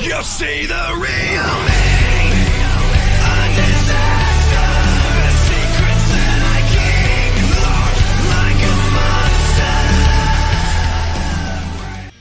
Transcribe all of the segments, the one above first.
You'll see the real me. A disaster. Secrets that I keep locked like a monster.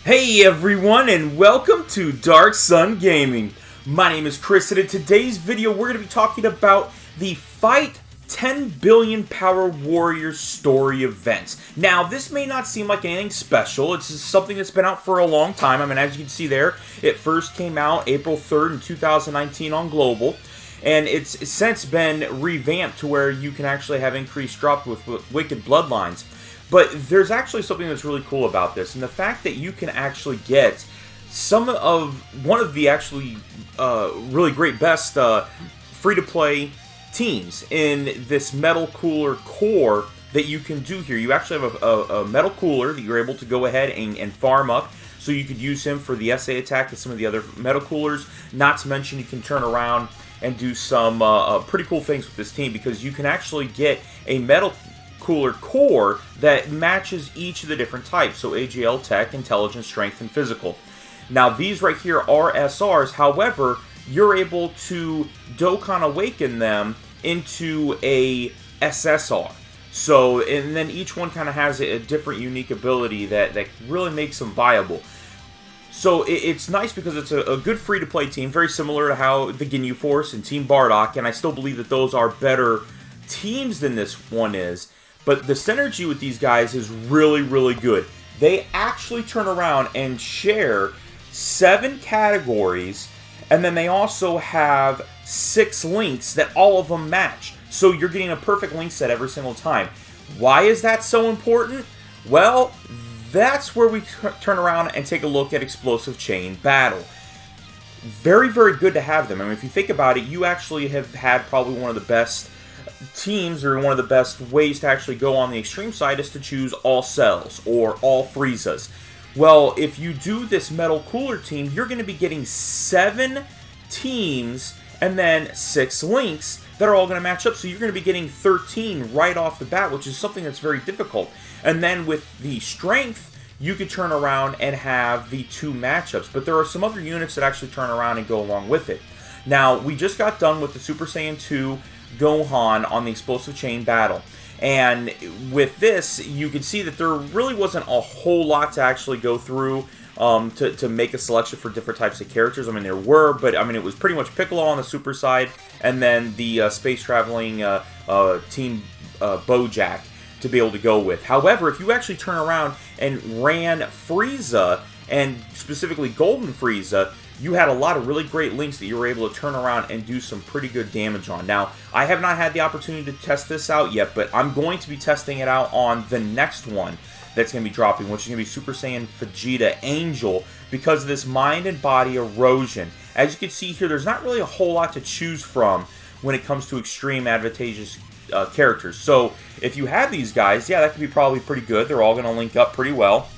Hey everyone, and welcome to Darkson Gaming. My name is Chris, and in today's video we're going to be talking about the Fight 10 Billion Power Warriors story events. Now, this may not seem like anything special. It's just something that's been out for a long time. I mean, as you can see there, it first came out April 3rd in 2019 on Global, and it's since been revamped to where you can actually have increased drop with Wicked Bloodlines. But there's actually something that's really cool about this, and the fact that you can actually get one of the actually really great best free-to-play teams in this metal cooler core that you can do here. You actually have a metal cooler that you're able to go ahead and farm up, so you could use him for the SA attack and some of the other metal coolers. Not to mention you can turn around and do some pretty cool things with this team, because you can actually get a metal cooler core that matches each of the different types, so AGL, Tech, Intelligence, Strength, and Physical. Now these right here are SRs, however, you're able to Dokkan Awaken them into a SSR. So, and then each one kind of has a different unique ability that really makes them viable. So it's nice because it's a good free-to-play team, very similar to how the Ginyu Force and Team Bardock, and I still believe that those are better teams than this one is. But the synergy with these guys is really, really good. They actually turn around and share 7 categories, and then they also have 6 links that all of them match. So you're getting a perfect link set every single time. Why is that so important? Well, that's where we turn around and take a look at Explosive Chain Battle. Very, very good to have them. I mean, if you think about it, you actually have had probably one of the best teams, or one of the best ways to actually go on the extreme side is to choose all cells or all friezas. Well, if you do this metal cooler team, you're going to be getting 7 teams and then 6 links that are all going to match up. So you're going to be getting 13 right off the bat, which is something that's very difficult. And then with the strength, you could turn around and have the 2 matchups. But there are some other units that actually turn around and go along with it. Now, we just got done with the Super Saiyan 2 Gohan on the Explosive Chain Battle. And with this, you can see that there really wasn't a whole lot to actually go through to make a selection for different types of characters. I mean, there were, but I mean, it was pretty much Piccolo on the super side, and then the space traveling Team Bojack to be able to go with. However, if you actually turn around and ran Frieza, and specifically Golden Frieza, you had a lot of really great links that you were able to turn around and do some pretty good damage on. Now, I have not had the opportunity to test this out yet, but I'm going to be testing it out on the next one that's going to be dropping, which is going to be Super Saiyan Vegeta Angel, because of this mind and body erosion. As you can see here, there's not really a whole lot to choose from when it comes to extreme advantageous characters. So, if you have these guys, yeah, that could be probably pretty good. They're all going to link up pretty well.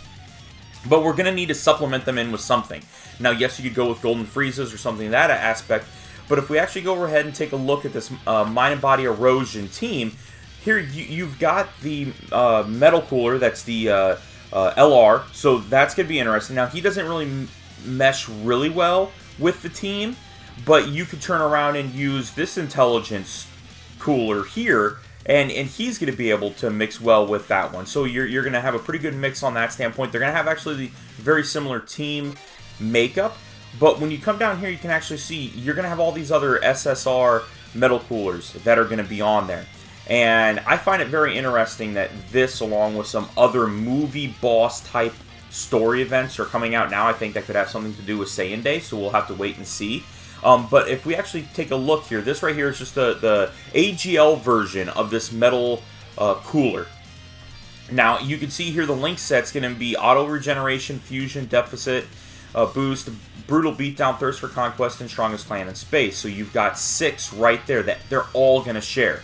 But we're going to need to supplement them in with something. Now, yes, you could go with Golden Friezas or something in that aspect, but if we actually go ahead and take a look at this Mind and Body Erosion team, here you've got the Metal Cooler, that's the LR, so that's going to be interesting. Now, he doesn't really mesh really well with the team, but you could turn around and use this Intelligence Cooler here, and he's going to be able to mix well with that one. So you're going to have a pretty good mix on that standpoint. They're going to have actually the very similar team makeup, but when you come down here, you can actually see you're going to have all these other SSR metal coolers that are going to be on there. And I find it very interesting that this, along with some other movie boss type story events, are coming out now. I think that could have something to do with Saiyan Day, so we'll have to wait and see. But if we actually take a look here, this right here is just the AGL version of this metal cooler. Now, you can see here the link set's going to be Auto Regeneration, Fusion, Deficit, Boost, Brutal Beatdown, Thirst for Conquest, and Strongest Clan in Space. So you've got 6 right there that they're all going to share.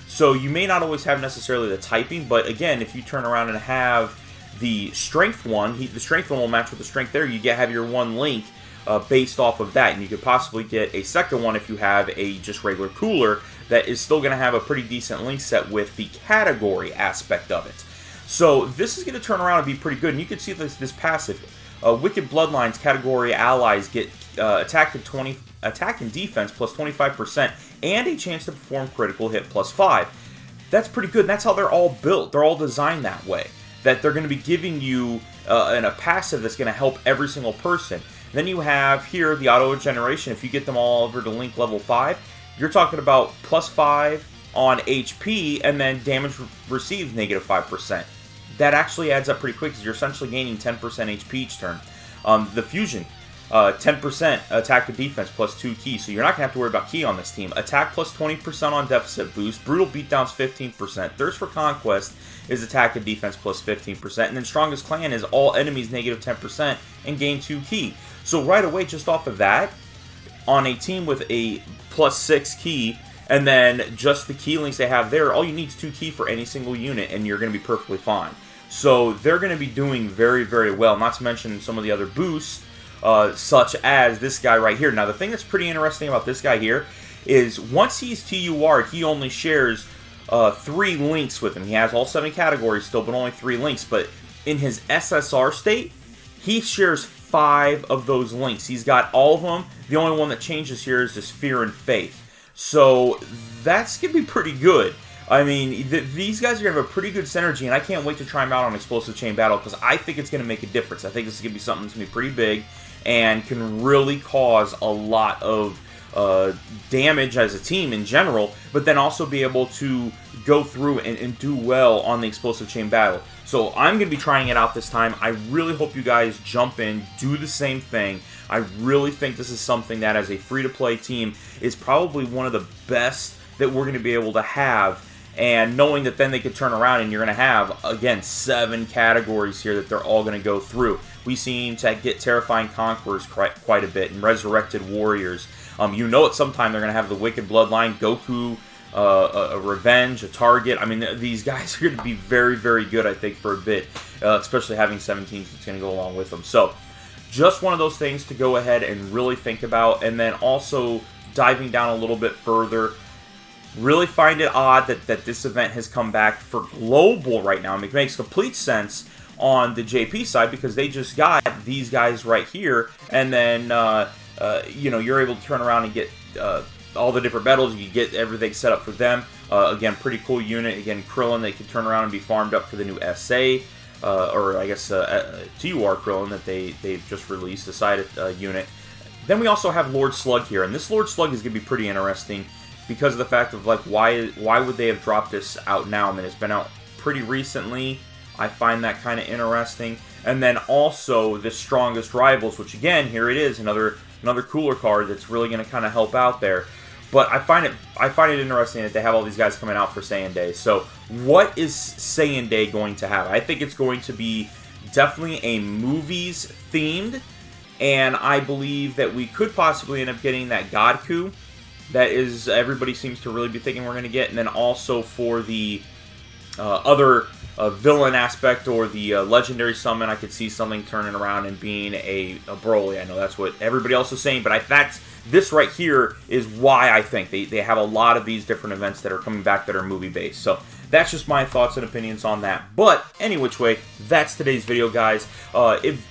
So you may not always have necessarily the typing, but again, if you turn around and have the Strength one, the Strength one will match with the Strength there. You have your one link based off of that, and you could possibly get a second one if you have a just regular cooler that is still going to have a pretty decent link set with the category aspect of it. So this is going to turn around and be pretty good, and you can see this passive. Wicked Bloodlines category allies get attack and defense plus 25%, and a chance to perform critical hit plus 5. That's pretty good. That's how they're all built. They're all designed that way. That they're going to be giving you a passive that's going to help every single person. Then you have here the auto generation. If you get them all over to link level 5, you're talking about plus 5 on HP, and then damage received negative 5%. That actually adds up pretty quick because you're essentially gaining 10% HP each turn. The fusion, 10% attack to defense plus 2 key, so you're not going to have to worry about key on this team. Attack plus 20% on deficit boost. Brutal beatdowns 15%. Thirst for conquest is attack and defense plus 15%. And then strongest clan is all enemies negative 10% and gain 2 key. So right away, just off of that, on a team with a plus 6 key, and then just the key links they have there, all you need is 2 key for any single unit, and you're going to be perfectly fine. So they're going to be doing very, very well, not to mention some of the other boosts, such as this guy right here. Now, the thing that's pretty interesting about this guy here is once he's TUR'd, he only shares 3 links with him. He has all 7 categories still, but only 3 links. But in his SSR state, he shares 5 of those links. He's got all of them. The only one that changes here is this Fear and Faith. So that's going to be pretty good. I mean, these guys are going to have a pretty good synergy, and I can't wait to try them out on Explosive Chain Battle because I think it's going to make a difference. I think this is going to be something that's going to be pretty big and can really cause a lot of damage as a team in general, but then also be able to go through and do well on the Explosive Chain Battle. So I'm going to be trying it out this time. I really hope you guys jump in, do the same thing. I really think this is something that as a free-to-play team is probably one of the best that we're going to be able to have. And knowing that then they could turn around and you're going to have, again, 7 categories here that they're all going to go through. We seem to get Terrifying Conquerors quite a bit and Resurrected Warriors. You know at some time they're going to have the Wicked Bloodline, Goku, a Revenge, a Target. I mean, these guys are going to be very, very good, I think, for a bit. Especially having 7 teams that's going to go along with them. So, just one of those things to go ahead and really think about. And then also diving down a little bit further. Really find it odd that this event has come back for global right now. It makes complete sense on the JP side because they just got these guys right here, and then you know, you're able to turn around and get all the different medals. You get everything set up for them. Again, pretty cool unit. Again, Krillin, they can turn around and be farmed up for the new SA, or I guess TUR Krillin that they've just released, the side unit. Then we also have Lord Slug here, and this Lord Slug is going to be pretty interesting. Because of the fact of, like, why would they have dropped this out now? I mean, it's been out pretty recently. I find that kind of interesting. And then also the Strongest Rivals, which again, here it is, another cooler card that's really going to kind of help out there. But I find it interesting that they have all these guys coming out for Saiyan Day. So what is Saiyan Day going to have? I think it's going to be definitely a movies themed, and I believe that we could possibly end up getting that God Coup. That is, everybody seems to really be thinking we're going to get. And then also for the other villain aspect or the legendary summon, I could see something turning around and being a Broly. I know that's what everybody else is saying, but this right here is why I think they have a lot of these different events that are coming back that are movie-based. So that's just my thoughts and opinions on that. But any which way, that's today's video, guys.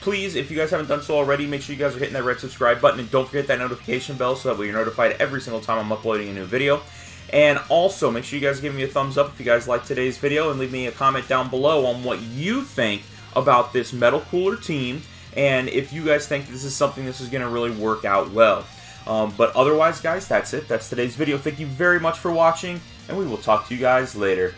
Please, if you guys haven't done so already, make sure you guys are hitting that red subscribe button, and don't forget that notification bell so that way you're notified every single time I'm uploading a new video. And also, make sure you guys give me a thumbs up if you guys liked today's video, and leave me a comment down below on what you think about this Metal Cooler team, and if you guys think this is something this is going to really work out well. But otherwise, guys, that's it. That's today's video. Thank you very much for watching, and we will talk to you guys later.